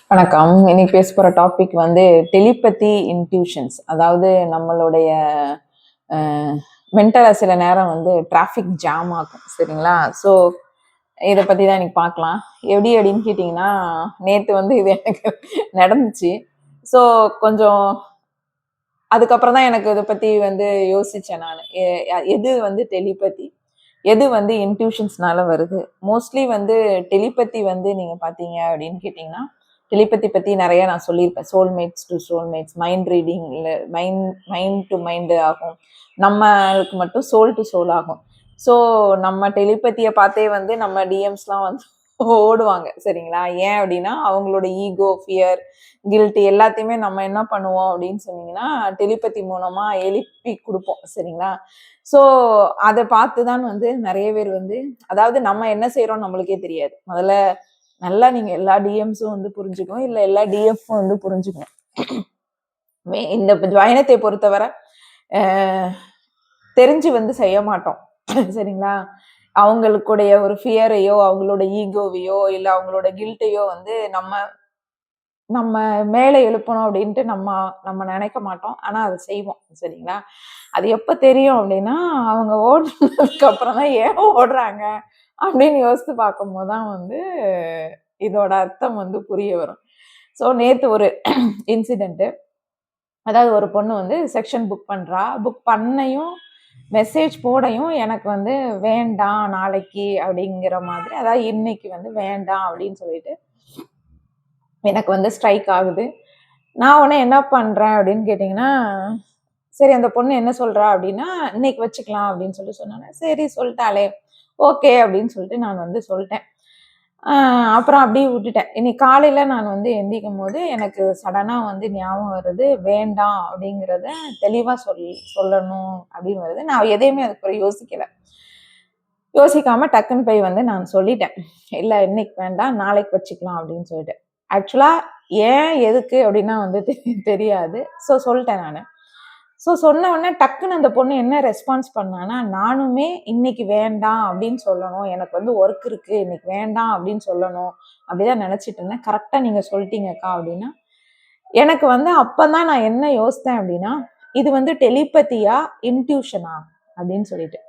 வணக்கம். இன்னைக்கு பேச போற டாபிக் வந்து டெலிபதி இன்ட்யூஷன்ஸ். அதாவது நம்மளுடைய மென்டலா சில நேரம் வந்து டிராஃபிக் ஜாம் ஆகும். சரிங்களா? ஸோ இதை பத்தி தான் இன்னைக்கு பார்க்கலாம். எப்படி அப்படின்னு கேட்டிங்கன்னா, நேத்து வந்து இது எனக்கு நடந்துச்சு. ஸோ கொஞ்சம் அதுக்கப்புறம் தான் எனக்கு இதை பத்தி வந்து யோசிச்சேன் நான். எது வந்து டெலிபதி, எது வந்து இன்ட்யூஷன்ஸ்னால வருது? மோஸ்ட்லி வந்து டெலிபதி வந்து நீங்க பார்த்தீங்க அப்படின்னு கேட்டிங்கன்னா, டெலிபதி பத்தி நிறைய நான் சொல்லியிருப்பேன். Soulmates to soulmates, mind reading, இல்லை மைண்ட் டு மைண்டு ஆகும். நம்மளுக்கு மட்டும் சோல் டு சோல் ஆகும். ஸோ நம்ம டெலிபதியை பார்த்தே வந்து நம்ம டிஎம்ஸ்லாம் வந்து ஓடுவாங்க. சரிங்களா? ஏன் அப்படின்னா அவங்களோட ஈகோ, ஃபியர், கில்ட் எல்லாத்தையுமே நம்ம என்ன பண்ணுவோம் அப்படின்னு சொன்னீங்கன்னா, டெலிபதி மூலமா எழுப்பி கொடுப்போம். சரிங்களா? ஸோ அதை பார்த்து தான் வந்து நிறைய பேர் வந்து, அதாவது நம்ம என்ன செய்யறோம் நம்மளுக்கே தெரியாது. முதல்ல நல்லா நீங்க எல்லா டிஎம்ஸும் வந்து புரிஞ்சுக்கணும், இல்லை எல்லா டிஎஃப்பும் வந்து புரிஞ்சுக்கணும். இந்த பயணத்தை பொறுத்தவரை தெரிஞ்சு வந்து செய்ய மாட்டோம். சரிங்களா? அவங்களுக்குடைய ஒரு ஃபியரையோ, அவங்களோட ஈகோவையோ, இல்லை அவங்களோட கில்ட்டையோ வந்து நம்ம நம்ம மேலே எழுப்பணும் அப்படின்ட்டு நம்ம நினைக்க மாட்டோம். ஆனா அதை செய்வோம். சரிங்களா? அது எப்ப தெரியும் அப்படின்னா, அவங்க ஓடுனதுக்கு அப்புறம் தான் ஏன் ஓடுறாங்க அப்படின்னு யோசித்து பார்க்கும்போது தான் வந்து இதோட அர்த்தம் வந்து புரிய வரும். ஸோ நேத்து ஒரு இன்சிடென்ட். அதாவது ஒரு பொண்ணு வந்து செக்ஷன் புக் பண்றா. புக் பண்ணையும் மெசேஜ் போடையும் எனக்கு வந்து வேண்டாம் நாளைக்கு அப்படிங்கிற மாதிரி, அதாவது இன்னைக்கு வந்து வேண்டாம் அப்படின்னு சொல்லிட்டு எனக்கு வந்து ஸ்ட்ரைக் ஆகுது. நான் உடனே என்ன பண்றேன் அப்படின்னு கேட்டிங்கன்னா, சரி அந்த பொண்ணு என்ன சொல்றா அப்படின்னா, இன்னைக்கு வச்சுக்கலாம் அப்படின்னு சொன்னாங்க. சரி சொல்லிட்டாளே, ஓகே அப்படின்னு சொல்லிட்டு நான் வந்து சொல்லிட்டேன். அப்புறம் அப்படியே விட்டுட்டேன். இன்னைக்கு காலையில நான் வந்து எந்திக்கும் போது எனக்கு சடனா வந்து ஞாபகம் வருது, வேண்டாம் அப்படிங்கிறத தெளிவா சொல்லணும் அப்படின்னு வருது. நான் எதையுமே அதுக்கு யோசிக்கல. யோசிக்காம டக்குன்னு போய் வந்து நான் சொல்லிட்டேன். இல்ல இன்னைக்கு வேண்டாம், நாளைக்கு வச்சுக்கலாம் அப்படின்னு சொல்லிட்டு. ஆக்சுவலா ஏன் எதுக்கு அப்படின்னா வந்து தெரியாது. ஸோ சொல்லிட்டேன் நானு. ஸோ சொன்ன உடனே டக்குன்னு அந்த பொண்ணு என்ன ரெஸ்பான்ஸ் பண்ணான்னா, நானுமே இன்னைக்கு வேண்டாம் அப்படின்னு சொல்லணும், எனக்கு வந்து ஒர்க் இருக்கு, இன்னைக்கு வேண்டாம் அப்படின்னு சொல்லணும் அப்படிதான் நினைச்சிட்டு இருந்தேன். கரெக்டா நீங்க சொல்லிட்டீங்கக்கா அப்படின்னா, எனக்கு வந்து அப்பதான் நான் என்ன யோசித்தேன் அப்படின்னா, இது வந்து டெலிபதியா இன்ட்யூஷனா அப்படின்னு சொல்லிட்டு.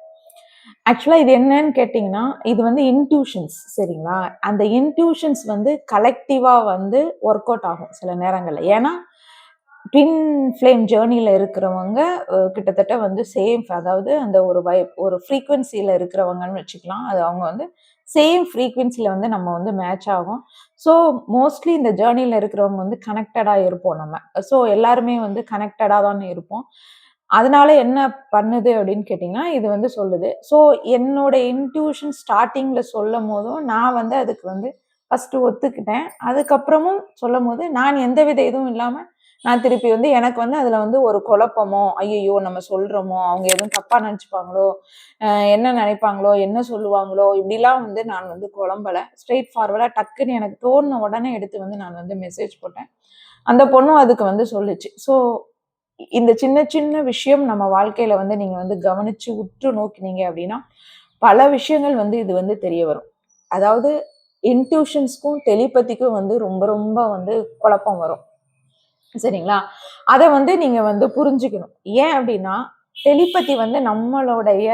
ஆக்சுவலா இது என்னன்னு கேட்டிங்கன்னா, இது வந்து இன்ட்யூஷன்ஸ். சரிங்களா? அந்த இன்ட்யூஷன்ஸ் வந்து கலெக்டிவா வந்து ஒர்க் அவுட் ஆகும் சில நேரங்கள்ல. ஏன்னா ட்வின் ஃப்ளேம் ஜேர்னில இருக்கிறவங்க கிட்டத்தட்ட வந்து சேம், அதாவது அந்த ஒரு ஃப்ரீக்வன்சியில் இருக்கிறவங்கன்னு வச்சுக்கலாம். அது அவங்க வந்து சேம் ஃப்ரீக்வன்சியில் வந்து நம்ம வந்து மேட்ச் ஆகும். ஸோ மோஸ்ட்லி இந்த ஜேர்னியில் இருக்கிறவங்க வந்து கனெக்டடாக இருப்போம் நம்ம. ஸோ எல்லாருமே வந்து கனெக்டடாக தானே இருப்போம். அதனால என்ன பண்ணுது அப்படின்னு கேட்டிங்கன்னா, இது வந்து சொல்லுது. ஸோ என்னோட இன்ட்யூஷன் ஸ்டார்டிங்கில் சொல்லும் போதும் நான் வந்து அதுக்கு வந்து ஃபஸ்ட்டு ஒத்துக்கிட்டேன். அதுக்கப்புறமும் சொல்லும் போது நான் எந்தவித இதுவும் இல்லாமல் நான் திருப்பி வந்து எனக்கு வந்து அதில் வந்து ஒரு குழப்பமோ, ஐயையோ நம்ம சொல்கிறோமோ, அவங்க எதுவும் தப்பாக நினச்சிப்பாங்களோ, என்ன நினைப்பாங்களோ, என்ன சொல்லுவாங்களோ, இப்படிலாம் வந்து நான் வந்து குழம்பலை. ஸ்ட்ரெயிட் ஃபார்வர்டாக டக்குன்னு எனக்கு தோணுன உடனே எடுத்து வந்து நான் வந்து மெசேஜ் போட்டேன். அந்த பொண்ணும் அதுக்கு வந்து சொல்லுச்சு. ஸோ இந்த சின்ன சின்ன விஷயம் நம்ம வாழ்க்கையில வந்து நீங்க வந்து கவனிச்சு உற்று நோக்கினீங்க அப்படின்னா, பல விஷயங்கள் வந்து இது வந்து தெரிய வரும். அதாவது இன்ட்யூஷன்ஸ்க்கும் டெலிபதிக்கும் வந்து ரொம்ப ரொம்ப வந்து குழப்பம் வரும். சரிங்களா? அத வந்து நீங்க வந்து புரிஞ்சுக்கணும். ஏன் அப்படின்னா, டெலிபதி வந்து நம்மளுடைய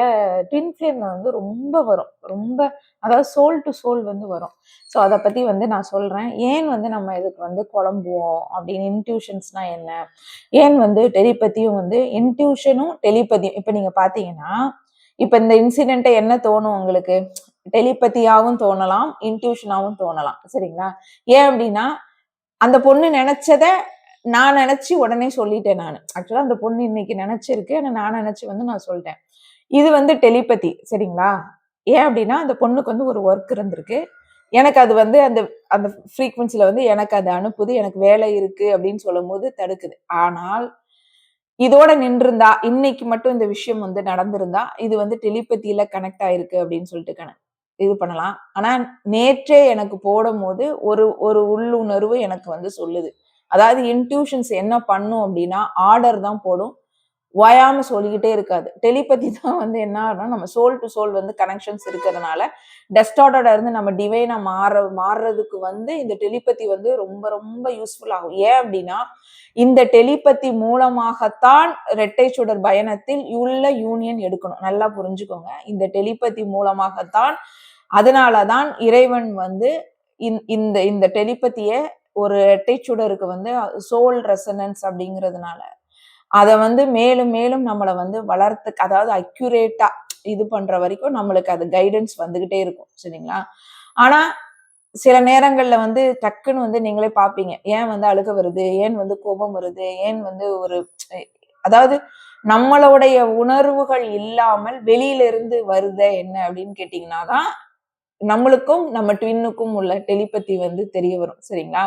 ட்வின் ஃப்ளேம்ல வந்து ரொம்ப வரும். ரொம்ப, அதாவது சோல் டு சோல் வந்து வரும். ஸோ அத பத்தி வந்து நான் சொல்றேன். ஏன் வந்து நம்ம இதுக்கு வந்து குழம்புவோம் அப்படின்னு, இன்ட்யூஷன்ஸ்னா என்ன? ஏன் வந்து டெலிபதியும் வந்து இன்ட்யூஷனும் டெலிபதியும் இப்ப நீங்க பார்த்தீங்கன்னா, இப்ப இந்த இன்சிடென்ட்ட என்ன தோணும் உங்களுக்கு? டெலிபதியாவும் தோணலாம், இன்ட்யூஷனாவும் தோணலாம். சரிங்களா? ஏன் அப்படின்னா, அந்த பொண்ணு நெனச்சத நான் நினைச்சு உடனே சொல்லிட்டேன் நானு. ஆக்சுவலா அந்த பொண்ணு இன்னைக்கு நினைச்சிருக்கு. ஆனா நான் நினைச்சு வந்து நான் சொல்லிட்டேன். இது வந்து டெலிபதி. சரிங்களா? ஏன் அப்படின்னா, அந்த பொண்ணுக்கு வந்து ஒரு ஒர்க் இருந்திருக்கு. எனக்கு அது வந்து அந்த அந்த ஃப்ரீக்வன்சில வந்து எனக்கு அது அனுப்புது. எனக்கு வேலை இருக்கு அப்படின்னு சொல்லும்போது தடுக்குது. ஆனால் இதோட நின்றிருந்தா, இன்னைக்கு மட்டும் இந்த விஷயம் வந்து நடந்திருந்தா, இது வந்து டெலிபதியில கனெக்ட் ஆயிருக்கு அப்படின்னு சொல்லிட்டு இது பண்ணலாம். ஆனா நேற்றே எனக்கு போடும்போது ஒரு ஒரு உள்ளுணர்வு எனக்கு வந்து சொல்லுது. அதாவது இன்ட்யூஷன்ஸ் என்ன பண்ணும் அப்படின்னா, ஆர்டர் தான் போடும். ஓயாம சொல்லிக்கிட்டே இருக்காது. டெலிபதி தான் வந்து என்ன ஆகும்னா, நம்ம சோல் டு சோல் வந்து கனெக்ஷன்ஸ் இருக்கிறதுனால, டெஸ்டார்டட் இருந்து நம்ம டிவைனா மாறுறதுக்கு வந்து இந்த டெலிபதி வந்து ரொம்ப ரொம்ப யூஸ்ஃபுல் ஆகும். ஏன் அப்படின்னா, இந்த டெலிபதி மூலமாகத்தான் இரட்டை சுடர் பயணத்தில் உள்ள யூனியன் எடுக்கணும். நல்லா புரிஞ்சுக்கோங்க. இந்த டெலிபதி மூலமாகத்தான் அதனாலதான் இறைவன் வந்து இந்த இந்த டெலிபதிய ஒரு இரட்டை சுடருக்கு வந்து சோல் ரெசனன்ஸ் அப்படிங்கிறதுனால அத வந்து மேலும் மேலும் நம்மள வந்து வளர்த்துக்கு அதாவது அக்யூரேட்டா இது பண்ற வரைக்கும் நம்மளுக்கு அது கைடன்ஸ் வந்துகிட்டே இருக்கும். சரிங்களா? ஆனா, சில நேரங்கள்ல வந்து டக்குன்னு வந்து நீங்களே பார்ப்பீங்க. ஏன் வந்து அழுக வருது? ஏன் வந்து கோபம் வருது? ஏன் வந்து ஒரு அதாவது நம்மளுடைய உணர்வுகள் இல்லாமல் வெளியில இருந்து வருதே என்ன அப்படின்னு கேட்டீங்கன்னா தான், நம்மளுக்கும் நம்ம ட்வின்னுக்கும் உள்ள டெலிபதி வந்து தெரிய வரும். சரிங்களா?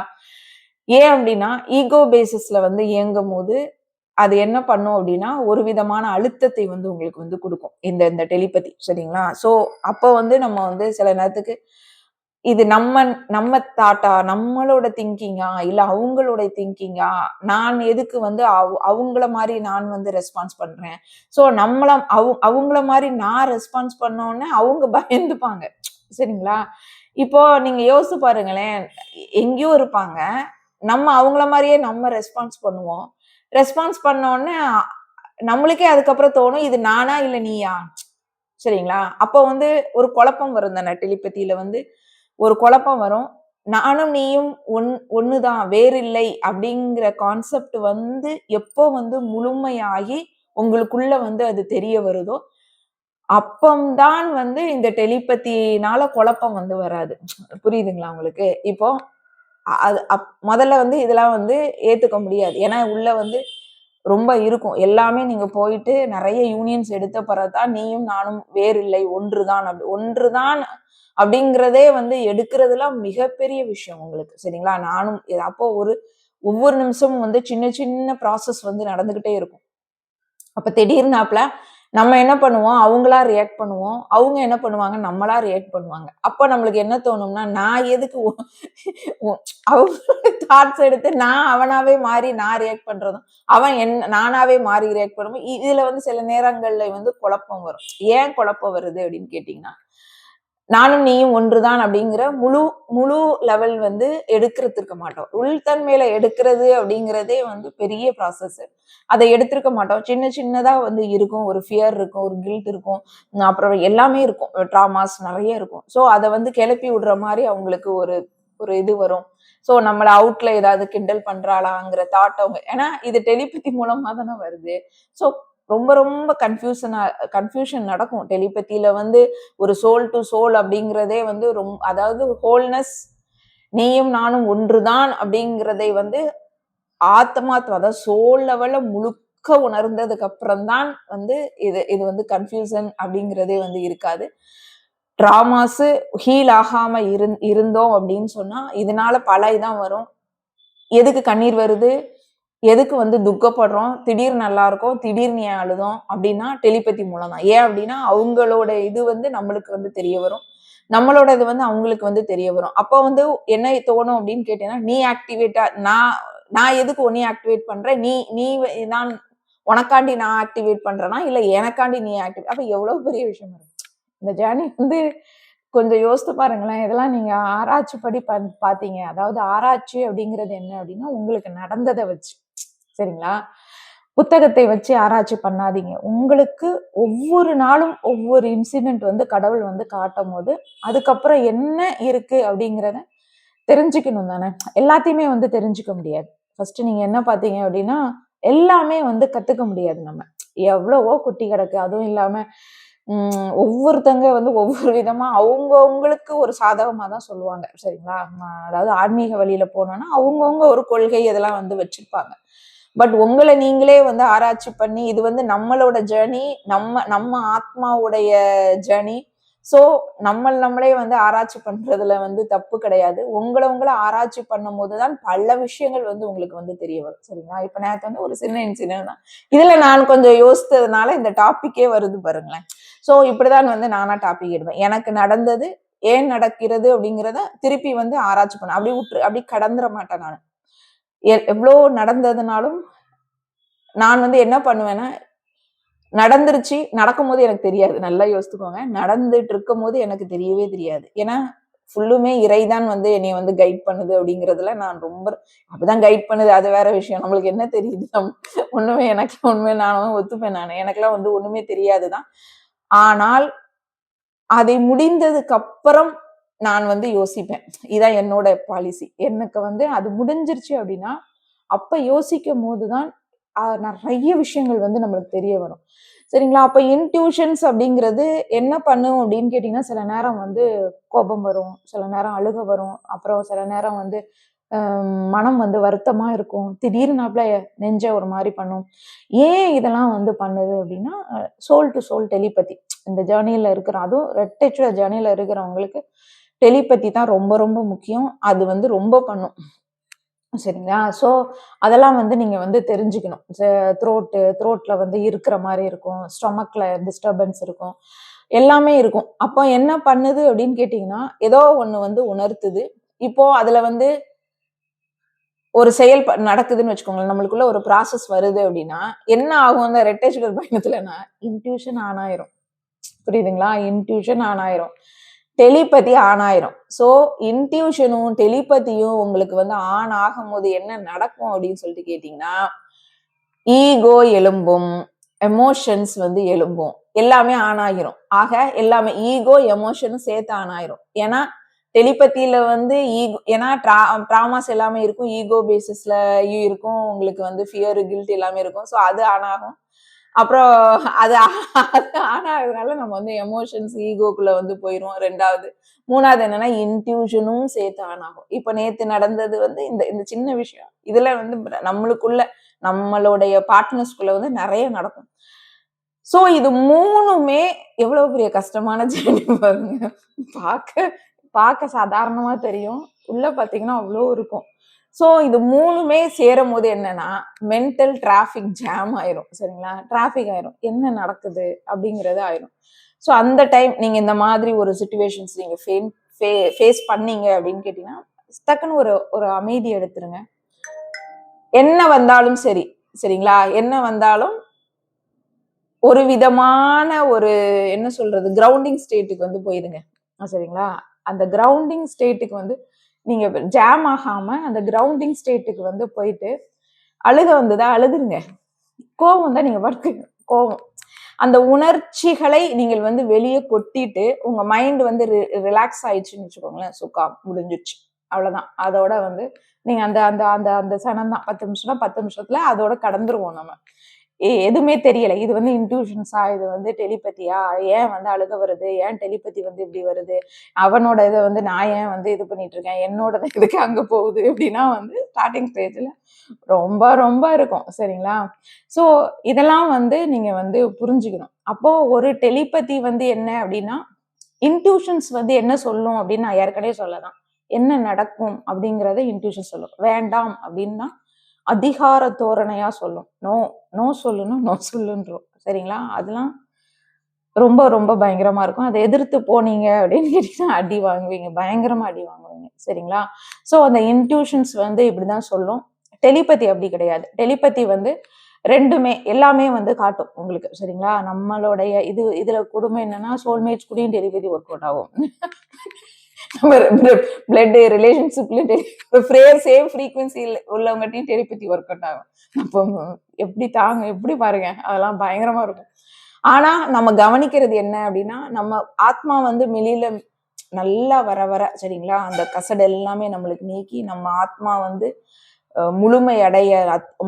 ஏன் அப்படின்னா, ஈகோ பேசிஸ்ல வந்து இயங்கும்போது அது என்ன பண்ணும் அப்படின்னா, ஒரு விதமான அழுத்தத்தை வந்து உங்களுக்கு வந்து குடுக்கும். இந்த இந்த டெலிபதி சரிங்களா? ஸோ, அப்ப வந்து நம்ம வந்து சில நேரத்துக்கு இது நம்ம நம்ம தாட்டா, நம்மளோட திங்கிங்கா, இல்ல அவங்களுடைய திங்கிங்கா, நான் எதுக்கு வந்து அவங்கள மாரி நான் வந்து ரெஸ்பான்ஸ் பண்றேன். ஸோ, நம்மள அவங்கள மாரி நான் ரெஸ்பான்ஸ் பண்ணோனே அவங்க பயந்துப்பாங்க. சரிங்களா? இப்போ நீங்க யோசிச்சு பாருங்களேன். எங்கேயோ இருப்பாங்க. நம்ம அவங்கள மாரியே நம்ம ரெஸ்பான்ஸ் பண்ணுவோம். ரெஸ்பான்ஸ் பண்ணோனே நம்மளுக்கே அதுக்கப்புறம் தோணும், இது நானா? இல்ல நீயா? சரிங்களா? அப்போ வந்து ஒரு குழப்பம் வரும் தானே டெலிபதியில வந்து ஒரு குழப்பம் வரும். நானும் நீயும் ஒண்ணுதான் வேறில்லை அப்படிங்கிற கான்செப்ட் வந்து எப்போ வந்து முழுமையாகி உங்களுக்குள்ள வந்து அது தெரிய வருதோ, அப்பம்தான் வந்து இந்த டெலிபதினால குழப்பம் வந்து வராது. புரியுதுங்களா உங்களுக்கு? இப்போ அது முதல்ல வந்து இதெல்லாம் வந்து ஏத்துக்க முடியாது. ஏன்னா உள்ள வந்து ரொம்ப இருக்கும். எல்லாமே நீங்க போயிட்டு நெறைய யூனியன்ஸ் எடுத்த பிறகு தான் நீயும் நானும் வேறில்லை, ஒன்றுதான் ஒன்றுதான் அப்படிங்கிறதே வந்து எடுக்கிறதுலாம் மிகப்பெரிய விஷயம் உங்களுக்கு. சரிங்களா? நானும் அப்போ ஒவ்வொரு நிமிஷமும் வந்து சின்ன சின்ன ப்ராசஸ் வந்து நடந்துகிட்டே இருக்கும். அப்ப திடீர்னாப்ல நம்ம என்ன பண்ணுவோம், அவங்களா ரியாக்ட் பண்ணுவோம். அவங்க என்ன பண்ணுவாங்க, நம்மளா ரியாக்ட் பண்ணுவாங்க. அப்ப நம்மளுக்கு என்ன தோணும்னா, நான் எதுக்கு அவங்க தாட்ஸ் எடுத்து நான் அவனாவே மாறி நான் ரியாக்ட் பண்றதும், அவன் நானாவே மாறி ரியாக்ட் பண்ணும்போது, இதுல வந்து சில நேரங்கள்ல வந்து குழப்பம் வரும். ஏன் குழப்பம் வருது அப்படின்னு கேட்டீங்கன்னா, நானும் நீயும் ஒன்றுதான் அப்படிங்கிற முழு முழு லெவல் வந்து எடுத்திருக்க மாட்டோம். உள்தன்மையில எடுக்கிறது அப்படிங்கிறதே வந்து பெரிய ப்ராசஸ். அதை எடுத்திருக்க மாட்டோம். சின்ன சின்னதா வந்து இருக்கும். ஒரு ஃபியர் இருக்கும், ஒரு கில்ட் இருக்கும். அப்புறம் எல்லாமே இருக்கும். ட்ராமாஸ் நெறைய இருக்கும். ஸோ அத வந்து கிளப்பி விடுற மாரி அவங்களுக்கு ஒரு ஒரு இது வரும். ஸோ நம்மள அவுட்ல ஏதாவது கிண்டல் பண்றாளாங்கிற தாட் அவங்க ஏன்னா இது டெலிபதி மூலமா தானே வருது. ஸோ ரொம்ப ரொம்ப கன்ஃபியூஷன் நடக்கும். டெலிபதியில வந்து ஒரு சோல் டு சோல் அப்படிங்கிறதே வந்து அதாவது ஹோல்னஸ் நீயும் நானும் ஒன்றுதான் அப்படிங்கிறதை வந்து ஆத்மாத்மா அதாவது சோல் லெவல்ல முழுக்க உணர்ந்ததுக்கு அப்புறம் தான் வந்து இது இது வந்து கன்ஃபியூசன் அப்படிங்கிறதே வந்து இருக்காது. டிராமாஸ் ஹீல் ஆகாம இருந்தோம் அப்படின்னு சொன்னா இதனால பல இதான் வரும். எதுக்கு கண்ணீர் வருது? எதுக்கு வந்து துக்கப்படுறோம்? திடீர்னு நல்லா இருக்கோம், திடீர்னு ஏன் அழுதோம்? அப்படின்னா டெலிபதி மூலம் தான். ஏன் அப்படின்னா அவங்களோட இது வந்து நம்மளுக்கு வந்து தெரிய வரும். நம்மளோட இது வந்து அவங்களுக்கு வந்து தெரிய வரும். அப்போ வந்து என்ன தோணும் அப்படின்னு கேட்டீங்கன்னா, நீ ஆக்டிவேட்டா நான் நான் எதுக்கு உன்னைய ஆக்டிவேட் பண்றேன்? நீ நீ நான் உனக்காண்டி நான் ஆக்டிவேட் பண்றேனா? இல்ல எனக்காண்டி நீ அப்ப எவ்வளவு பெரிய விஷயம் இருக்கு. இந்த ஜர்னி வந்து கொஞ்சம் யோசித்து பாருங்களேன். இதெல்லாம் நீங்க ஆராய்ச்சி படி பார்த்தீங்க. அதாவது ஆராய்ச்சி அப்படிங்கிறது என்ன அப்படின்னா, உங்களுக்கு நடந்தத வச்சு. சரிங்களா? புத்தகத்தை வச்சு ஆராய்ச்சி பண்ணாதீங்க. உங்களுக்கு ஒவ்வொரு நாளும் ஒவ்வொரு இன்சிடென்ட் வந்து கடவுள் வந்து காட்டும்போது, அதுக்கப்புறம் என்ன இருக்கு அப்படிங்கிறத தெரிஞ்சுக்கணும் தானே! எல்லாத்தையுமே வந்து தெரிஞ்சுக்க முடியாது. ஃபர்ஸ்ட்டு நீங்க என்ன பார்த்தீங்க அப்படின்னா, எல்லாமே வந்து கத்துக்க முடியாது நம்ம. எவ்வளவோ கொட்டி கிடக்கு. அதுவும் இல்லாம ஒவ்வொருத்தங்க வந்து ஒவ்வொரு விதமா அவங்கவங்களுக்கு ஒரு சாதகமா தான் சொல்லுவாங்க. சரிங்களா? அதாவது ஆன்மீக வழியில போனோம்னா, அவங்கவங்க ஒரு கொள்கை இதெல்லாம் வந்து வச்சிருப்பாங்க. பட் உங்கள நீங்களே வந்து ஆராய்ச்சி பண்ணி, இது வந்து நம்மளோட ஜர்னி, நம்ம நம்ம ஆத்மாவுடைய ஜர்னி. ஸோ நம்மளே வந்து ஆராய்ச்சி பண்றதுல வந்து தப்பு கிடையாது. உங்கள ஆராய்ச்சி பண்ணும்போது தான் பல விஷயங்கள் வந்து உங்களுக்கு வந்து தெரிய வரும். சரிங்களா? இப்ப நேத்து வந்து ஒரு சின்ன இன்சிடென்ட் தான். இதுல நான் கொஞ்சம் யோசித்ததுனால இந்த டாபிக்கே வருது பாருங்களேன். ஸோ இப்படிதான் வந்து நானா டாபிக் எடுப்பேன். எனக்கு நடந்தது, ஏன் நடக்கிறது அப்படிங்கிறத திருப்பி வந்து ஆராய்ச்சி பண்ணேன். அப்படி கடந்துர மாட்டேன் நானு. எவ்ளோ நடந்ததுனாலும் நான் வந்து என்ன பண்ணுவேன்னா, நடந்துருச்சு, நடக்கும்போது எனக்கு தெரியாது. நல்லா யோசித்துக்கோங்க. நடந்துட்டு இருக்கும்போது எனக்கு தெரியவே தெரியாது. ஏன்னா, ஃபுல்லுமே இறைதான் வந்து என்னைய வந்து கைட் பண்ணுது அப்படிங்கிறதுல நான் ரொம்ப அப்படிதான் கைட் பண்ணுது. அது வேற விஷயம். நம்மளுக்கு என்ன தெரியுது? ஒண்ணுமே எனக்கெல்லாம் உண்மையா நானும் ஒத்துப்பேன் நானு. எனக்கெல்லாம் வந்து ஒண்ணுமே தெரியாது தான். ஆனால், அதை முடிந்ததுக்கு அப்புறம் நான் வந்து யோசிப்பேன். இதான் என்னோட பாலிசி. எனக்கு வந்து அது முடிஞ்சிருச்சு அப்படின்னா, அப்ப யோசிக்கும்போது தான் நெறைய விஷயங்கள் வந்து நம்மளுக்கு தெரிய வரும். சரிங்களா? அப்ப இன்ட்யூஷன்ஸ் அப்படிங்கிறது என்ன பண்ணும் அப்படின்னு கேட்டீங்கன்னா, சில நேரம் வந்து கோபம் வரும், சில நேரம் அழுகை வரும், அப்புறம் சில நேரம் வந்து மனம் வந்து வருத்தமா இருக்கும். திடீர்னாப்ல நெஞ்ச ஒரு மாரி பண்ணும். ஏன் இதெல்லாம் வந்து பண்ணுது அப்படின்னா, சோல் டு சோல் டெலிபதி. இந்த ஜர்னில இருக்கிற அதுவும் ரெட்டச்சுட ஜர்னில இருக்கிறவங்களுக்கு டெலிபதி தான் ரொம்ப ரொம்ப முக்கியம். அது வந்து ரொம்ப பண்ணும். சரிங்களா? ஸோ, அதெல்லாம் வந்து நீங்க வந்து தெரிஞ்சுக்கணும். த்ரோட்ல வந்து இருக்கிற மாரி இருக்கும். ஸ்டொமக்ல டிஸ்டர்பன்ஸ் இருக்கும். எல்லாமே இருக்கும். அப்போ என்ன பண்ணுது அப்படின்னு கேட்டீங்கன்னா, ஏதோ ஒண்ணு வந்து உணர்த்துது. இப்போ அதுல வந்து ஒரு செயல் நடக்குதுன்னு வச்சுக்கோங்களேன். நம்மளுக்குள்ள ஒரு ப்ராசஸ் வருது அப்படின்னா, என்ன ஆகும் அந்த ரெட்டை சுடர் பயணத்துலன்னா, இன்ட்யூஷன் ஆன் ஆயிரும். புரியுதுங்களா? இன்ட்யூஷன் ஆன் ஆயிரும். டெலிபதி ஆன் ஆயிரும். ஸோ, இன்ட்யூஷனும், டெலிபதியும் உங்களுக்கு வந்து ஆன் ஆகும்போது என்ன நடக்கும் அப்படின்னு சொல்லிட்டு கேட்டீங்கன்னா, ஈகோ எழும்பும், எமோஷன்ஸ் வந்து எழும்பும். எல்லாமே ஆன் ஆகிரும். ஆக எல்லாமே ஈகோ, எமோஷனும் சேர்த்து ஆன் ஆயிரும். ஏன்னா, டெலிபதியில வந்து ஏன்னா ட்ராமாஸ் எல்லாமே இருக்கும். ஈகோ பேசிஸ்ல இருக்கும். உங்களுக்கு வந்து ஃபியர், கில்ட் எல்லாமே இருக்கும். ஸோ, அது ஆன் ஆகும். அப்புறம் அது ஆன் ஆகுறதுனால நம்ம வந்து எமோஷன்ஸ், ஈகோக்குள்ள வந்து போயிருவோம் 2வது. 3வது என்னன்னா, இன்ட்யூஷனும் சேர்த்து ஆன் ஆகும். இப்ப நேத்து நடந்தது வந்து இந்த இந்த சின்ன விஷயம். இதுல வந்து நம்மளுக்குள்ள நம்மளுடைய பார்ட்னர்ஸ்குள்ள வந்து நெறைய நடக்கும். சோ இது 3மே எவ்வளவு பெரிய கஷ்டமான ஜர்னி பாருங்க. பார்க்க பார்க்க சாதாரணமா தெரியும். உள்ள பார்த்தீங்கன்னா அவ்ளோ இருக்கும். சோ இது 3மே சேரும்போது என்னன்னா, மென்டல் டிராஃபிக் ஜாம் ஆயிரும். சரிங்களா? டிராஃபிக் ஆயிரும். என்ன நடக்குது? அப்படிங்கிறது ஆயிரும். சோ அந்த டைம் நீங்க இந்த மாதிரி ஒரு சிச்சுவேஷன்ஸ் நீங்க ஃபேஸ் பண்ணீங்க அப்படின்னு கேட்டீங்கன்னா, டக்குன்னு ஒரு ஒரு அமைதி எடுத்துருங்க. என்ன வந்தாலும் சரி, சரிங்களா? என்ன வந்தாலும் ஒரு விதமான ஒரு என்ன சொல்றது? கிரவுண்டிங் ஸ்டேட்டுக்கு வந்து போயிருங்க. சரிங்களா? அந்த கிரவுண்டிங் ஸ்டேட்டுக்கு வந்து நீங்க ஜாம் ஆகாம அந்த கிரவுண்டிங் ஸ்டேட்டுக்கு வந்து போயிட்டு, அழுக வந்ததா அழுதுருங்க. கோவம் வந்தா நீங்க பாட்டுக்கு கோவம். அந்த உணர்ச்சிகளை நீங்கள் வந்து வெளிய கொட்டிட்டு, உங்க மைண்ட் வந்து ரிலாக்ஸ் ஆயிடுச்சுன்னு வச்சுக்கோங்களேன். முடிஞ்சிருச்சு. அவ்வளவுதான். அதோட வந்து நீங்க அந்த அந்த அந்த அந்த சனம் தான் 10 நிமிஷம்னா 10 நிமிஷத்துல அதோட கடந்துருவோம் நம்ம. எதுவுமே தெரியல. இது வந்து இன்ட்யூஷன்ஸா? இது வந்து டெலிபதியா? ஏன் வந்து அழுக வருது? ஏன் டெலிபதி வந்து இப்படி வருது? அவனோட இத வந்து நான் ஏன் வந்து இது பண்ணிட்டு இருக்கேன்? என்னோடது எதுக்கு அங்க போகுது? இப்படின்னா வந்து ஸ்டார்ட்டிங் ஸ்டேஜ்ல ரொம்ப ரொம்ப இருக்கும். சரிங்களா? ஸோ இதெல்லாம் வந்து நீங்க வந்து புரிஞ்சுக்கணும். அப்போ ஒரு டெலிபதி வந்து என்ன அப்படின்னா, இன்ட்யூஷன்ஸ் வந்து என்ன சொல்லும் அப்படின்னு நான் ஏற்கனவே சொல்லலாம். என்ன நடக்கும் அப்படிங்கிறத இன்ட்யூஷன் சொல்லும். வேண்டாம் அப்படின்னா அதிகார தோரணையா சொல்லும். நோ, நோ சொல்லணும், நோ சொல்லுன்றோம். சரிங்களா? அதெல்லாம் ரொம்ப ரொம்ப பயங்கரமா இருக்கும். அத எதிர்த்து போனீங்க அப்படின்னு கேட்டீங்கன்னா அடி வாங்குவீங்க. பயங்கரமா அடி வாங்குவீங்க. சரிங்களா? ஸோ அந்த இன்ட்யூஷன்ஸ் வந்து இப்படிதான் சொல்லும். டெலிபதி அப்படி கிடையாது. டெலிபதி வந்து 2மே எல்லாமே வந்து காட்டும் உங்களுக்கு. சரிங்களா? நம்மளுடைய இதுல கொடுமை என்னன்னா, சோல்மேட்ஸ் கூடயும் டெலிபதி ஒர்க் அவுட் ஆகும். பிளட் ரிலேஷன்ஷிப்ல சேம் ஃப்ரீக்வன்சி உள்ளவங்கட்டையும் டெலிபதி ஒர்க் அவுட் ஆகும். அப்போ எப்படி பாருங்க. அதெல்லாம் பயங்கரமா இருக்கும். ஆனா நம்ம கவனிக்கிறது என்ன அப்படின்னா, நம்ம ஆத்மா வந்து வெளியில நல்லா வர வர சரிங்களா, அந்த கசடு எல்லாமே நம்மளுக்கு நீக்கி நம்ம ஆத்மா வந்து முழுமை அடைய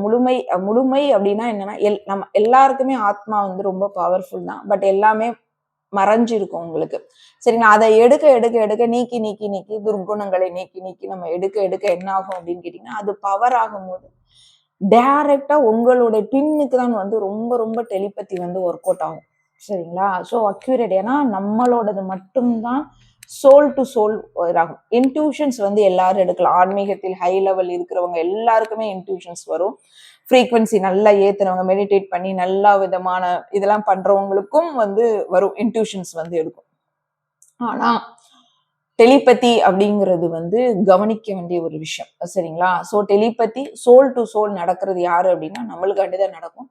முழுமை முழுமை அப்படின்னா என்னன்னா நம்ம எல்லாருக்குமே ஆத்மா வந்து ரொம்ப பவர்ஃபுல் தான். பட் எல்லாமே மறைஞ்சிருக்கும் உங்களுக்கு. சரிங்களா? அதை எடுக்க எடுக்க எடுக்க நீக்கி நீக்கி நீக்கி துர்குணங்களை நீக்கி நீக்கி நம்ம எடுக்க எடுக்க என்ன ஆகும் அப்படின்னு கேட்டீங்கன்னா, அது பவர் ஆகும்போது டைரக்டா உங்களோட ட்வின்னுக்கு தான் வந்து ரொம்ப ரொம்ப டெலிபதி வந்து ஒர்க் அவுட் ஆகும். சரிங்களா? So accurate. ஏன்னா நம்மளோடது மட்டும்தான் சோல் டு சோல் இதாகும். இன்ட்யூஷன்ஸ் வந்து எல்லாரும் எடுக்கலாம். ஆன்மீகத்தில் ஹை லெவல் இருக்கிறவங்க எல்லாருக்குமே இன்ட்யூஷன்ஸ் வரும். ஃப்ரீக்வன்சி நல்லா ஏத்துறவங்க, மெடிடேட் பண்ணி நல்லா விதமான இதெல்லாம் பண்றவங்களுக்கும் வந்து வரும். இன்ட்யூஷன்ஸ் வந்து எடுக்கும். ஆனா டெலிபதி அப்படிங்கிறது வந்து கவனிக்க வேண்டிய ஒரு விஷயம். சரிங்களா? So telepathy soul to soul நடக்கிறது யாரு அப்படின்னா நம்மளுக்காண்டி தான் நடக்கும்.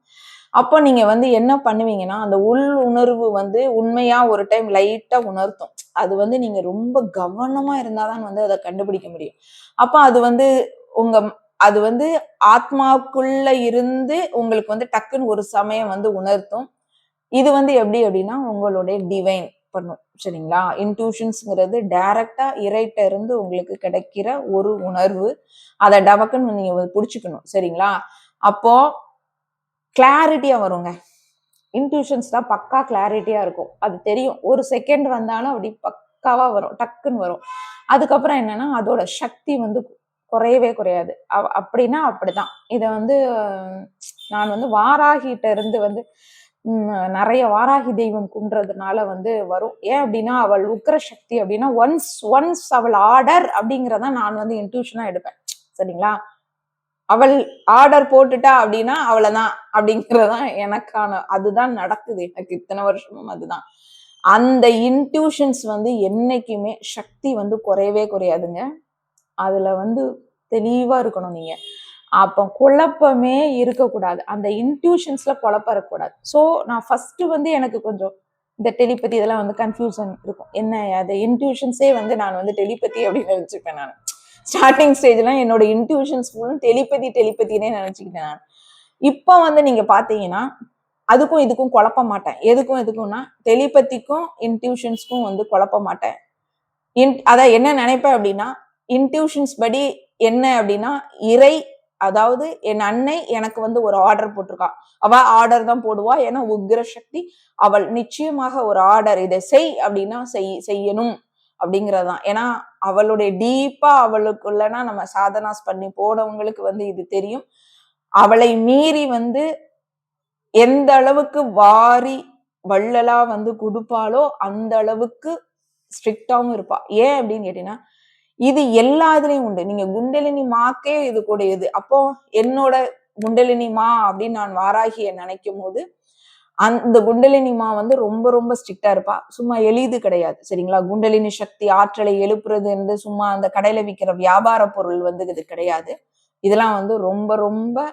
அப்போ நீங்க வந்து என்ன பண்ணுவீங்கன்னா, அந்த உள் உணர்வு வந்து உண்மையா ஒரு டைம் லைட்டா உணர்த்தும். அது வந்து நீங்க ரொம்ப கவனமா இருந்தா தான் வந்து அத கண்டுபிடிக்க முடியும். அப்ப அது வந்து உங்க அது வந்து ஆத்மாவுக்குள்ள இருந்து உங்களுக்கு வந்து டக்குன்னு ஒரு சமயம் வந்து உணர்த்தும். இது வந்து எப்படி அப்படின்னா, உங்களுடைய டிவைன் பண்ணும். சரிங்களா? இன்ட்யூஷன்ஸ்ங்கிறது டைரக்ட்டா இறைட்ட இருந்து உங்களுக்கு கிடைக்கிற ஒரு உணர்வு. அத டபக்குன்னு நீங்க புடிச்சுக்கணும். சரிங்களா? அப்போ கிளாரிட்டியா வருங்க. இன்ட்யூஷன்ஸ் தான் பக்கா கிளாரிட்டியா இருக்கும். அது தெரியும். ஒரு செகண்ட் வந்தாலும் அப்படி பக்காவா வரும். டக்குன்னு வரும். அதுக்கப்புறம் என்னன்னா, அதோட சக்தி வந்து குறையவே குறையாது. அப்படின்னா அப்படிதான். இத வந்து நான் வந்து வாராகிட்ட இருந்து வந்து நெறைய வாராகி தெய்வம் குன்றதுனால வந்து வரும். ஏன் அப்படின்னா, அவள் உக்கிர சக்தி அப்படின்னா, ஒன்ஸ் ஒன்ஸ் அவள் ஆர்டர் அப்படிங்கிறத நான் வந்து இன்ட்யூஷனா எடுப்பேன். சரிங்களா? அவள் ஆர்டர் போட்டுட்டா அப்படின்னா அவ்வளவுதான் அப்படிங்கறதுதான் எனக்கான அதுதான் நடக்குது எனக்கு இத்தனை வருஷமும் அதுதான். அந்த இன்ட்யூஷன்ஸ் வந்து என்னைக்குமே சக்தி வந்து குறையவே குறையாதுங்க. அதுல வந்து தெளிவா இருக்கணும் நீங்க. அப்ப குழப்பமே இருக்கக்கூடாது. அந்த இன்ட்யூஷன்ஸ்ல குழப்பம் இருக்கக்கூடாது. சோ நான் ஃபர்ஸ்ட் வந்து எனக்கு கொஞ்சம் இந்த டெலிபதி இதெல்லாம் வந்து கன்ஃபியூசன் இருக்கும். என்ன அது இன்ட்யூஷன்ஸே வந்து நான் வந்து டெலிபதி அப்படின்னு நினைச்சுப்பேன் நான். ஸ்டார்டிங் ஸ்டேஜ்லாம் என்னோட இன்ட்யூஷன்ஸ் ஃபுல் டெலிபதினே நினைச்சுக்கிட்டேன் நான். இப்ப வந்து நீங்க பாத்தீங்கன்னா அதுக்கும் இதுக்கும் குழப்ப மாட்டேன். எதுக்கும்னா டெலிபதிக்கும் இன்ட்யூஷன்ஸ்க்கும் வந்து குழப்ப மாட்டேன். அதான் என்ன நினைப்பேன் அப்படின்னா இன்ட்யூஷன்ஸ் படி என்ன அப்படின்னா இறை அதாவது என் அன்னை எனக்கு வந்து ஒரு ஆர்டர் போட்டிருக்கா. அவ ஆர்டர் தான் போடுவா. ஏன்னா உக்ர சக்தி அவள் நிச்சயமாக ஒரு ஆர்டர் இதை செய் அப்படின்னா செய்யணும் அப்படிங்கறதுதான். ஏன்னா அவளுடைய டீப்பா அவளுக்குள்ளனா நம்ம சாதனாஸ் பண்ணி போனவங்களுக்கு வந்து இது தெரியும். அவளை மீறி வந்து எந்த அளவுக்கு வாரி வள்ளலா வந்து குடுப்பாளோ அந்த அளவுக்கு ஸ்ட்ரிக்டாவும் இருப்பா. ஏன் அப்படின்னு கேட்டீங்கன்னா இது எல்லா இதுலயும் உண்டு. நீங்க குண்டலினி மாக்கே இது கூடியது. அப்போ என்னோட குண்டலினி மா அப்படின்னு நான் வாராகிய நினைக்கும் போது அந்த குண்டலினி மா வந்து ரொம்ப ரொம்ப ஸ்ட்ரிக்டா இருப்பா. சும்மா எளிது கிடையாது. சரிங்களா? குண்டலினி சக்தி ஆற்றலை எழுப்புறது என்று சும்மா அந்த கடையில விற்கிற வியாபார பொருள் வந்து இது கிடையாது. இதெல்லாம் வந்து ரொம்ப ரொம்ப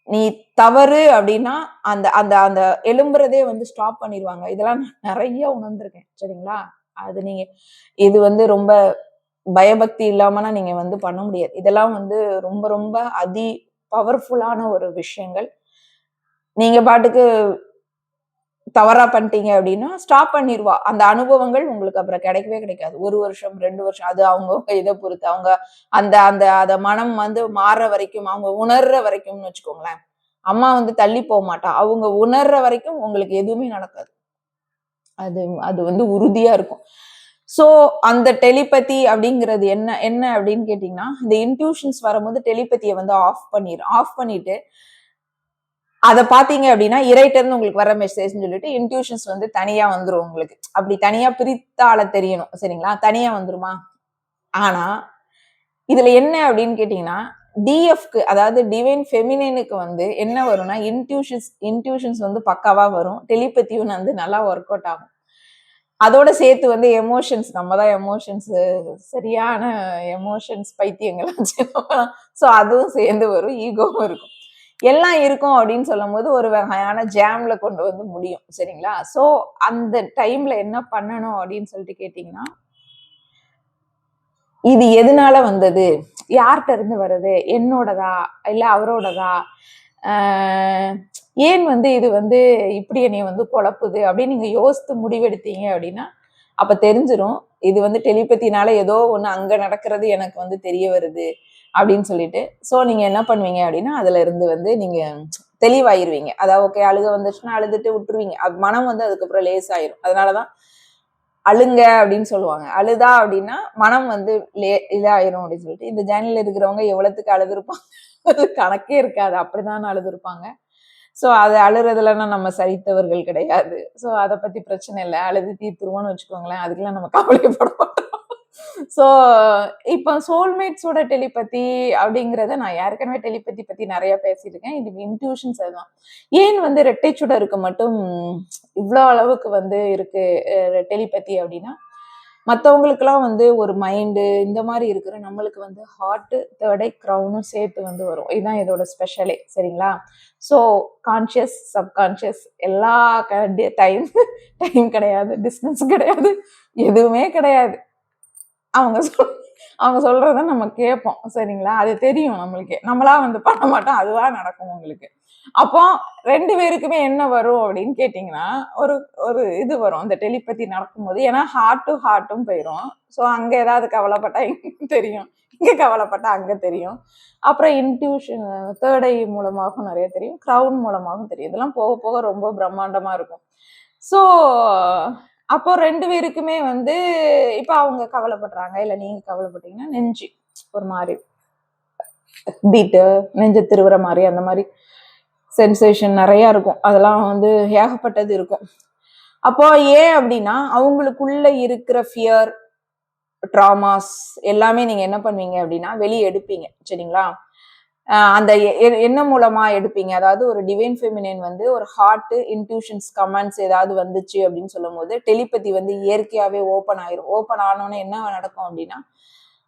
நீ தவறு அப்படின்னா அந்த அந்த அந்த எழும்புறதே வந்து ஸ்டாப் பண்ணிடுவாங்க. இதெல்லாம் நான் நிறைய உணர்ந்திருக்கேன். சரிங்களா? அது நீங்க இது வந்து ரொம்ப பயபக்தி இல்லாமனா நீங்க வந்து பண்ண முடியாது. இதெல்லாம் வந்து ரொம்ப ரொம்ப அதி பவர்ஃபுல்லான ஒரு விஷயங்கள். நீங்க பாட்டுக்கு தவறா பண்ணிட்டீங்க அப்படின்னா ஸ்டாப் பண்ணிருவா. அந்த அனுபவங்கள் உங்களுக்கு அப்புறம் கிடைக்கவே கிடைக்காது. 1 வருஷம், 2 வருஷம் அது அவங்க இத பொறுத்து. அவங்க அந்த அந்த அத மனம் வந்து மாறுற வரைக்கும், அவங்க உணர்ற வரைக்கும்னு வச்சுக்கோங்களேன். அம்மா வந்து தள்ளி மாட்டா. அவங்க உணர்ற வரைக்கும் உங்களுக்கு எதுவுமே நடக்காது. அது அது வந்து உறுதியா இருக்கும். சோ அந்த டெலிபதி அப்படிங்கிறது என்ன என்ன அப்படின்னு கேட்டீங்கன்னா, இந்த இன்ட்யூஷன்ஸ் வரும்போது டெலிபதியை வந்து ஆஃப் பண்ணிட்டு அத பாத்தீங்க அப்படின்னா இறைட்ட இருந்து உங்களுக்கு வர மெசேஜ்னு சொல்லிட்டு இன்ட்யூஷன்ஸ் வந்து தனியா வந்துரும் உங்களுக்கு. அப்படி தனியா பிரித்தால தெரியணும். சரிங்களா? தனியா வந்துருமா? ஆனா இதுல என்ன அப்படின்னு கேட்டீங்கன்னா டிஎஃப்க்கு அதாவது டிவைன் ஃபெமினினுக்கு வந்து என்ன வரும்னா இன்ட்யூஷன்ஸ் வந்து பக்காவா வரும். டெலிபதியும் வந்து நல்லா ஒர்க் அவுட் ஆகும். அதோட சேர்த்து வந்து எமோஷன்ஸ் நம்ம தான் சரியான எமோஷன்ஸ் பைத்தியங்கள் ஸோ அதுவும் சேர்ந்து வரும். ஈகோவும் இருக்கும். எல்லாம் இருக்கும் அப்படின்னு சொல்லும் போது ஒரு வகையான ஜாம்ல கொண்டு வந்து முடியும். சரிங்களா? ஸோ அந்த டைம்ல என்ன பண்ணணும் அப்படின்னு சொல்லிட்டு கேட்டீங்கன்னா இது எதனால வந்தது? யார்கிட்ட இருந்து வருது? என்னோடதா? இல்ல அவரோடதா? ஏன் வந்து இது வந்து இப்படி என்னைய வந்து குழப்புது அப்படின்னு நீங்க யோசித்து முடிவெடுத்தீங்க அப்படின்னா அப்ப தெரிஞ்சிரும் இது வந்து டெலிபதினால ஏதோ ஒண்ணு அங்க நடக்கிறது எனக்கு வந்து தெரிய வருது அப்படின்னு சொல்லிட்டு சோ நீங்க என்ன பண்ணுவீங்க அப்படின்னா அதுல இருந்து வந்து நீங்க தெளிவாயிருவீங்க. அதாவது ஓகே அழுக வந்துச்சுன்னா அழுதுட்டு விட்டுருவீங்க. அது மனம் வந்து அதுக்கப்புறம் லேஸ் ஆயிரும். அதனாலதான் அழுங்க அப்படின்னு சொல்லுவாங்க. அழுதா அப்படின்னா மனம் வந்து இதாயிரும் அப்படின்னு சொல்லிட்டு இந்த ஜேர்னல்ல இருக்கிறவங்க எவ்வளவுக்கு அழுதுருப்பாங்க கணக்கே இருக்காது. அப்படிதான் அழுதுருப்பாங்க. சோ அது அழுறதுலன்னா நம்ம சரித்தவர்கள் கிடையாது. சோ அத பத்தி பிரச்சனை இல்லை. அழுது தீர்த்துருவோம்னு வச்சுக்கோங்களேன். அதுக்கெல்லாம் நம்ம கவலைப்பட மாட்டோம். சோ இப்ப சோல்மேட்ஸோட டெலிபதி அப்படிங்கறத நான் ஏற்கனவே டெலிபதி பத்தி நிறைய பேசியிருக்கேன். இது இன்ட்யூஷன்ஸ் அதுதான். ஏன் வந்து ரெட்டை சுடருக்கு மட்டும் இவ்வளவு அளவுக்கு வந்து இருக்கு டெலிபதி அப்படின்னா மத்தவங்களுக்கெல்லாம் வந்து ஒரு மைண்டு இந்த மாதிரி இருக்கிற நம்மளுக்கு வந்து ஹார்ட், தேர்ட் ஐ, கிரவுனும் சேர்த்து வந்து வரும். இதுதான் இதோட ஸ்பெஷலே. சரிங்களா? ஸோ கான்ஷியஸ், சப்கான்ஷியஸ் எல்லா டைம் டைம் கிடையாது, டிஸ்டன்ஸ் கிடையாது, எதுவுமே கிடையாது. அவங்க அவங்க சொல்றத நம்ம கேட்போம். சரிங்களா? அது தெரியும் நம்மளுக்கே. நம்மளா வந்து பண்ண மாட்டோம். அதுவா நடக்கும் உங்களுக்கு. அப்போ 2 பேருக்குமே என்ன வரும் அப்படின்னு கேட்டீங்கன்னா, ஒரு ஒரு இது வரும். அந்த டெலிபதி நடக்கும்போது. ஏன்னா ஹார்ட் டு ஹார்ட்டும் போயிரும். ஸோ அங்க ஏதாவது கவலைப்பட்டா இங்க தெரியும். இங்க கவலைப்பட்டா அங்க தெரியும். அப்புறம் இன்ட்யூஷன் தேர்ட் ஐ மூலமாகவும் நிறைய தெரியும். கிரவுன் மூலமாகவும் தெரியும். இதெல்லாம் போக போக ரொம்ப பிரம்மாண்டமா இருக்கும். ஸோ அப்போ 2 பேருக்குமே வந்து இப்ப அவங்க கவலைப்படுறாங்க, இல்ல நீங்க கவலைப்பட்டீங்கன்னா நெஞ்சு ஒரு மாதிரி பீட்டு, நெஞ்சு திருவுற மாதிரி அந்த மாதிரி சென்சேஷன் நிறைய இருக்கும். அதெல்லாம் வந்து ஏகப்பட்டது இருக்கும். அப்போ ஏன் அப்படின்னா அவங்களுக்குள்ள இருக்கிற ஃபியர், ட்ராமாஸ் எல்லாமே நீங்க என்ன பண்ணுவீங்க அப்படின்னா வெளியே எடுப்பீங்க. சரிங்களா? அந்த என்ன மூலமா எடுப்பீங்க? அதாவது ஒரு டிவைன் ஃபெமினின் வந்து ஒரு ஹார்ட், இன்ட்யூஷன்ஸ், கமெண்ட்ஸ் ஏதாவது வந்துச்சு அப்படின்னு சொல்லும் போது டெலிபதி வந்து இயற்கையாவே ஓப்பன் ஆயிரும். ஓப்பன் ஆனோன்னு என்ன நடக்கும் அப்படின்னா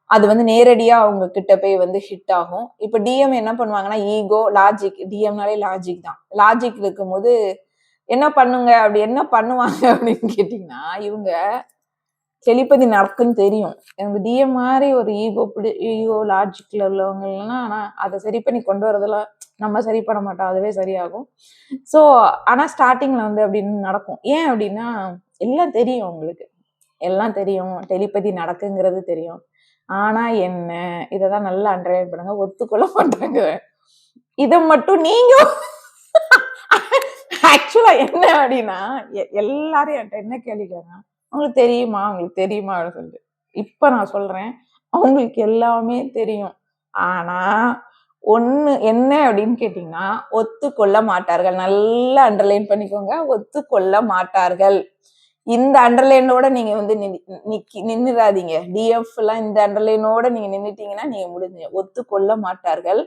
அது வந்து நேரடியா அவங்க கிட்ட போய் வந்து ஹிட் ஆகும். இப்ப டிஎம் என்ன பண்ணுவாங்கன்னா ஈகோ, லாஜிக். டிஎம்னாலே லாஜிக் தான். லாஜிக் இருக்கும்போது என்ன பண்ணுங்க அப்படி என்ன பண்ணுவாங்க அப்படின்னு கேட்டீங்கன்னா இவங்க டெலிபதி நடக்குன்னு தெரியும். எனக்கு டிஎம் மாதிரி ஒரு ஈகோ லாஜிக்ல உள்ளவங்க இல்லைன்னா ஆனா அதை சரி பண்ணி கொண்டு வரதெல்லாம் நம்ம சரி பண்ண மாட்டோம். அதுவே சரியாகும். ஸோ ஆனா ஸ்டார்டிங்ல வந்து அப்படின்னு நடக்கும். ஏன் அப்படின்னா எல்லாம் தெரியும் உங்களுக்கு. எல்லாம் தெரியும். டெலிபதி நடக்குங்கிறது தெரியும். ஆனா என்ன இததான் நல்லா அண்டர்லைன் பண்ணுங்க. ஒத்துக்கொள்ள மாட்டாங்க. இத மட்டும் நீங்க ஆக்சுவலா என்ன அப்படின்னா எல்லாரும் என்கிட்ட என்ன கேள்வி கேட்கறாங்க, உங்களுக்கு தெரியுமா உங்களுக்கு தெரியுமா அப்படின்னு சொல்லிட்டு. இப்ப நான் சொல்றேன் அவங்களுக்கு எல்லாமே தெரியும். ஆனா ஒண்ணு என்ன அப்படின்னு கேட்டீங்கன்னா ஒத்துக்கொள்ள மாட்டார்கள். நல்லா அண்டர்லைன் பண்ணிக்கோங்க. ஒத்துக்கொள்ள மாட்டார்கள். இந்த அண்டர்லைனோட நீங்க வந்து நின்னுறாதீங்க. டிஎஃப் எல்லாம் இந்த அண்டர்லைனோட நீங்க நின்னுட்டீங்கன்னா நீங்க முடிஞ்சு. ஒத்துக்கொள்ள மாட்டார்கள்.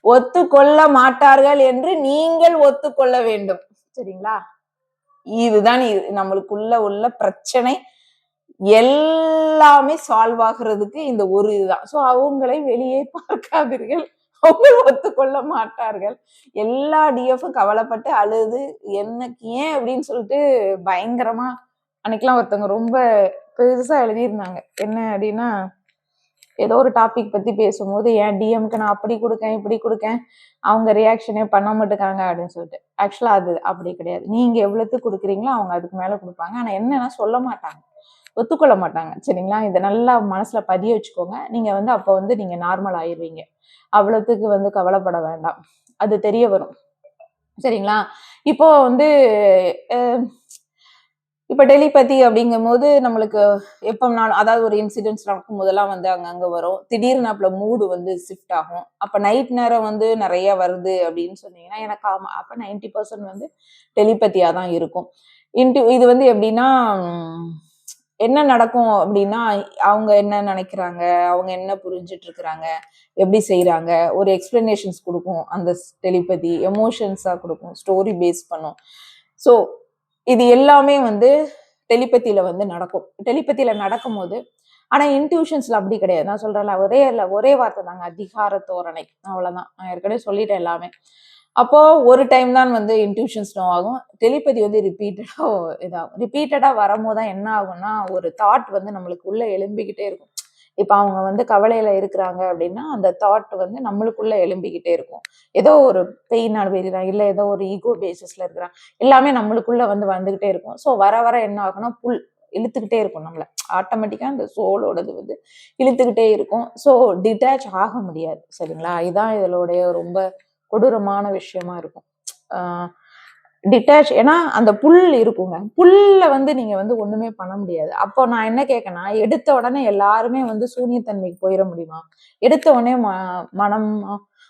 ஒத்துக்கொள்ள மாட்டார்கள் என்று நீங்கள் ஒத்துக்கொள்ள வேண்டும். சரிங்களா? இதுதான் நம்மளுக்குள்ள உள்ள பிரச்சனை எல்லாமே சால்வ் ஆகுறதுக்கு இந்த ஒரு இதுதான். சோ அவங்களை வெளியே பார்க்காதீர்கள். அவங்க ஒத்துக்கொள்ள மாட்டார்கள். எல்லா டிஎஃப்பும் கவலைப்பட்டு அழுது எனக்கு ஏன் அப்படின்னு சொல்லிட்டு பயங்கரமா அன்னைக்கெல்லாம் ஒருத்தவங்க ரொம்ப பெருசா எழுதியிருந்தாங்க. என்ன அப்படின்னா ஏதோ ஒரு டாபிக் பத்தி பேசும்போது என் டிஎம்க்கு நான் அப்படி கொடுக்கேன் இப்படி கொடுக்கேன் அவங்க ரியாக்ஷனே பண்ண மாட்டேங்காங்க அப்படின்னு சொல்லிட்டு. ஆக்சுவலா அது அப்படி கிடையாது. நீங்க எவ்வளவுக்கு கொடுக்குறீங்களோ அவங்க அதுக்கு மேல கொடுப்பாங்க. ஆனா என்னன்னா சொல்ல மாட்டாங்க, ஒத்துக்கொள்ள மாட்டாங்க. சரிங்களா? இதை நல்லா மனசுல பதிய வச்சுக்கோங்க. நீங்க வந்து அப்போ வந்து நீங்க நார்மல் ஆயிடுவீங்க. அவ்வளவுக்கு வந்து கவலைப்பட வேண்டாம். அது தெரிய வரும். சரிங்களா? இப்போ வந்து இப்ப டெலிபதி அப்படிங்கும்போது நம்மளுக்கு எப்பனாலும் அதாவது ஒரு இன்சிடென்ட்ஸ் நடக்கும் போதெல்லாம் வந்து அங்கங்க வரும். திடீர்னு அப்பல மூடு வந்து ஷிஃப்ட் ஆகும். அப்ப நைட் நேரம் வந்து நிறைய வருது அப்படின்னு சொன்னீங்கன்னா எனக்கு ஆமா அப்ப 90% வந்து டெலிபதியா தான் இருக்கும். இது வந்து எப்படின்னா என்ன நடக்கும் அப்படின்னா அவங்க என்ன நினைக்கிறாங்க, அவங்க என்ன புரிஞ்சிட்டு இருக்கிறாங்க, எப்படி செய்யறாங்க, ஒரு எக்ஸ்பிளனேஷன்ஸ் கொடுக்கும். அந்த டெலிபதி எமோஷன்ஸா கொடுக்கும், ஸ்டோரி பேஸ் பண்ணும். ஸோ இது எல்லாமே வந்து டெலிபதியில வந்து நடக்கும். டெலிபதியில நடக்கும் போது ஆனா இன்ட்யூஷன்ஸ்ல அப்படி கிடையாது. நான் சொல்றேன்ல ஒரே வார்த்தை தாங்க, அதிகார தோரணை. அவ்வளவுதான். நான் ஏற்கனவே சொல்லிட்டேன் எல்லாமே. அப்போ ஒரு டைம் தான் வந்து இன்ட்யூஷன்ஸ் நோ ஆகும். டெலிபதி வந்து ரிப்பீட்டடா இதாகும். ரிப்பீட்டடா வரும்போது தான் என்ன ஆகும்னா ஒரு தாட் வந்து நம்மளுக்கு உள்ள எழும்பிக்கிட்டே இருக்கும். இப்ப அவங்க வந்து கவலையில இருக்கிறாங்க அப்படின்னா அந்த தாட் வந்து நம்மளுக்குள்ள எழும்பிக்கிட்டே இருக்கும். ஏதோ ஒரு பெயினால இருக்கிறாங்க, இல்ல ஏதோ ஒரு ஈகோ பேசிஸ்ல இருக்கிறாங்க, எல்லாமே நம்மளுக்குள்ள வந்து வந்துகிட்டே இருக்கும். ஸோ வர வர என்ன ஆகும்னா இழுத்துக்கிட்டே இருக்கும் நம்மள. ஆட்டோமேட்டிக்கா அந்த சோலோடது வந்து இழுத்துக்கிட்டே இருக்கும். ஸோ டிட்டாச் ஆக முடியாது. சரிங்களா? இதான் இதனுடைய ரொம்ப கொடூரமான விஷயமா இருக்கும். டிட்டாச் ஏன்னா அந்த புல் இருக்குங்க. புல்ல வந்து நீங்க வந்து ஒண்ணுமே பண்ண முடியாது. அப்போ நான் என்ன கேட்கேன்னா எடுத்த உடனே எல்லாருமே வந்து சூனியத்தன்மைக்கு போயிட முடியுமா? எடுத்த உடனே மனம்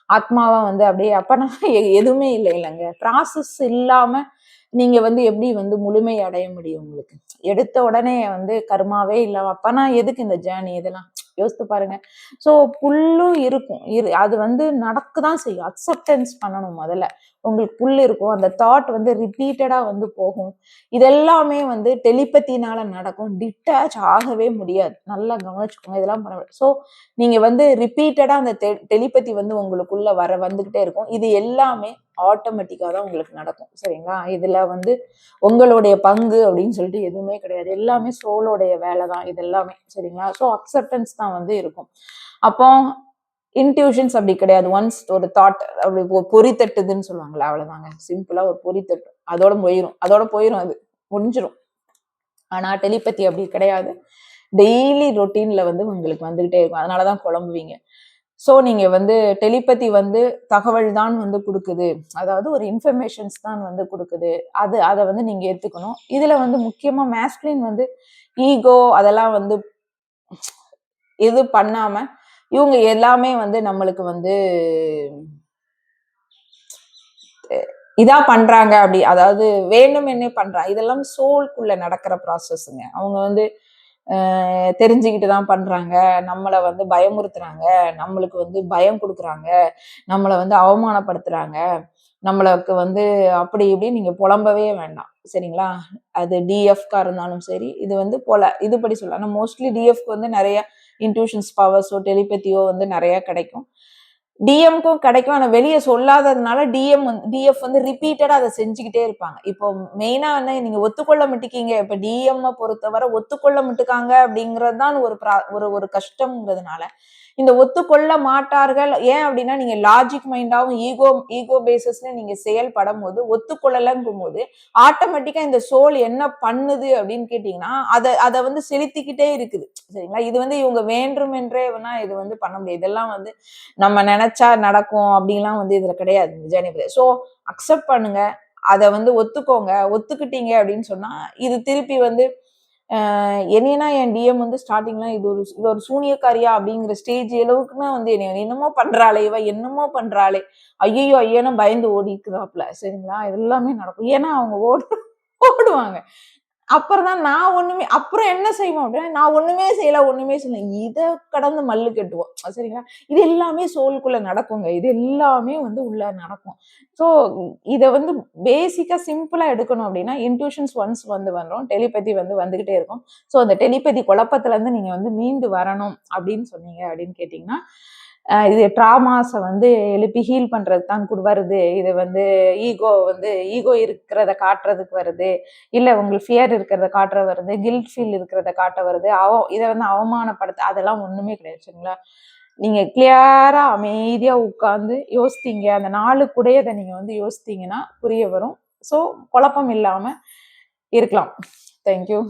ஆத்மாவா வந்து அப்படியே அப்பனா எதுவுமே இல்லை இல்லைங்க. ப்ராசஸ் இல்லாம நீங்க வந்து எப்படி வந்து முழுமை அடைய முடியும் உங்களுக்கு? எடுத்த உடனே வந்து கர்மாவே இல்லாம அப்பனா எதுக்கு இந்த ஜேர்னி இதெல்லாம்? யோசித்து பாருங்க. ஸோ புல்லும் இருக்கும். அது வந்து நடக்கதான் செய்யும். அக்செப்டன்ஸ் பண்ணணும் முதல்ல. உங்களுக்கு புல் இருக்கும். அந்த தாட் வந்து ரிப்பீட்டடா வந்து போகும். இதெல்லாமே வந்து டெலிபதினால நடக்கும். டிட்டாச் ஆகவே முடியாது. நல்லா கவனிச்சுக்கோங்க. இதெல்லாம் பண்ண முடியாது. ஸோ நீங்க வந்து ரிப்பீட்டடா அந்த டெலிபதி வந்து உங்களுக்குள்ள வந்துகிட்டே இருக்கும். இது எல்லாமே ஆட்டோமேட்டிக்கா தான் உங்களுக்கு நடக்கும். சரிங்களா? இதுல வந்து உங்களுடைய பங்கு அப்படின்னு சொல்லிட்டு எதுவுமே கிடையாது. எல்லாமே சோலோடைய வேலை தான் இது எல்லாமே. சரிங்களா? ஸோ அக்செப்டன்ஸ் தான் வந்து இருக்கும். அப்போ இன்ட்யூஷன்ஸ் அப்படி கிடையாது. ஒன்ஸ் ஒரு தாட் அப்படி பொறி தட்டுதுன்னு சொல்லுவாங்களே, அவ்வளவுதாங்க. சிம்பிளா ஒரு பொறி தட்டும். அதோட போயிரும் அது. முடிஞ்சிரும். ஆனா டெலிபதி அப்படி கிடையாது. டெய்லி ரொட்டீன்ல வந்து உங்களுக்கு வந்துகிட்டே இருக்கும். அதனாலதான் குழம்புவீங்க. சோ நீங்க வந்து டெலிபதி வந்து தகவல் தான் வந்து கொடுக்குது. அதாவது ஒரு இன்ஃபர்மேஷன்ஸ் தான் வந்து கொடுக்குது. அதை வந்து நீங்க ஏத்துக்கணும். இதுல வந்து முக்கியமா மேஸ்குலின் வந்து ஈகோ அதெல்லாம் வந்து இது பண்ணாம இவங்க எல்லாமே வந்து நம்மளுக்கு வந்து இதா பண்றாங்க அப்படி, அதாவது வேணுமென்னே பண்றாங்க. இதெல்லாம் சோல்குள்ள நடக்கிற ப்ராசஸ்ங்க. அவங்க வந்து தெரிஞ்சுக்கிட்டு தான் பண்றாங்க. நம்மளை வந்து பயமுறுத்துறாங்க. நம்மளுக்கு வந்து பயம் கொடுக்குறாங்க. நம்மளை வந்து அவமானப்படுத்துறாங்க. நம்மளுக்கு வந்து அப்படி இப்படி நீங்க புலம்பவே வேண்டாம். சரிங்களா? அது டிஎஃப்கா இருந்தாலும் சரி, இது வந்து இதுபடி சொல்லலாம். ஆனா மோஸ்ட்லி டிஎஃப்க்கு வந்து நிறைய இன்ட்யூஷன்ஸ் பவர்ஸோ டெலிபதியோ வந்து நிறைய கிடைக்கும். டிஎம்க்கும் கிடைக்கும். ஆனா வெளியே சொல்லாததுனால டிஎஃப் வந்து ரிப்பீட்டடா அதை செஞ்சுக்கிட்டே இருப்பாங்க. இப்போ மெயினா என்ன, நீங்க ஒத்துக்கொள்ள மாட்டேங்கீங்க. இப்ப டிஎம் பொறுத்தவரை ஒத்துக்கொள்ள மாட்டுக்காங்க அப்படிங்கிறது தான் ஒரு ஒரு கஷ்டம்ங்கிறதுனால இந்த ஒத்துக்கொள்ள மாட்டார்கள். ஏன் அப்படின்னா நீங்க லாஜிக் மைண்டாவும் ஈகோ பேசிஸ்ல நீங்க செயல்படும் போது ஒத்துக்கொள்ளலங்கும் போது ஆட்டோமேட்டிக்கா இந்த சோல் என்ன பண்ணுது அப்படின்னு கேட்டீங்கன்னா அதை வந்து செலுத்திக்கிட்டே இருக்குது. சரிங்களா? இது வந்து இவங்க வேண்டும் என்றே இது வந்து பண்ண முடியாது. இதெல்லாம் வந்து நம்ம நினைச்சா நடக்கும் அப்படின்லாம் வந்து இதுல கிடையாது ஜெனிஃபர். சோ அக்செப்ட் பண்ணுங்க. அதை வந்து ஒத்துக்கோங்க. ஒத்துக்கிட்டீங்க அப்படின்னு சொன்னா இது திருப்பி வந்து என்னன்னா என் டிஎம் வந்து ஸ்டார்டிங்லாம் இது ஒரு சூனியக்காரியா அப்படிங்கிற ஸ்டேஜ் அளவுக்குன்னா வந்து என்னமோ பண்றாளே இவ, என்னமோ பண்றாளே, ஐயோ ஐயோன்னு பயந்து ஓடிக்கிறாப்ல. சரிங்களா? இதெல்லாமே நடக்கும். ஏன்னா அவங்க ஓடுவாங்க. அப்புறம் தான் அப்புறம் என்ன செய்வோம் அப்படின்னா, நான் ஒண்ணுமே செய்யல. இத கடந்து மல்லு கட்டுவோம். சரிங்களா? இது எல்லாமே சோலுக்குள்ள நடக்குங்க. இது எல்லாமே வந்து உள்ள நடக்கும். சோ இத வந்து பேசிக்கா சிம்பிளா எடுக்கணும் அப்படின்னா, இன்ட்யூஷன்ஸ் ஒன்ஸ் வந்து வரும். டெலிபதி வந்து வந்துகிட்டே இருக்கும். சோ அந்த டெலிபதி குழப்பத்துல இருந்து நீங்க வந்து மீண்டு வரணும் அப்படின்னு சொன்னீங்க அப்படின்னு கேட்டீங்கன்னா, இது ட்ராமாஸை வந்து எழுப்பி ஹீல் பண்றதுக்கு தான் வருது. இது வந்து ஈகோ இருக்கிறத காட்டுறதுக்கு வருது. இல்ல உங்களுக்கு ஃபியர் இருக்கிறத காட்டுற வருது. கில்ட் ஃபீல் இருக்கிறத காட்ட வருது. இதை வந்து அவமானப்படுத்த அதெல்லாம் ஒண்ணுமே கிடையாது. சரிங்களா? நீங்க கிளியரா அமைதியா உட்கார்ந்து யோசித்தீங்க. அந்த 4 குடையதை நீங்க வந்து யோசித்தீங்கன்னா புரிய வரும். சோ குழப்பம் இல்லாம இருக்கலாம். தேங்க்யூ.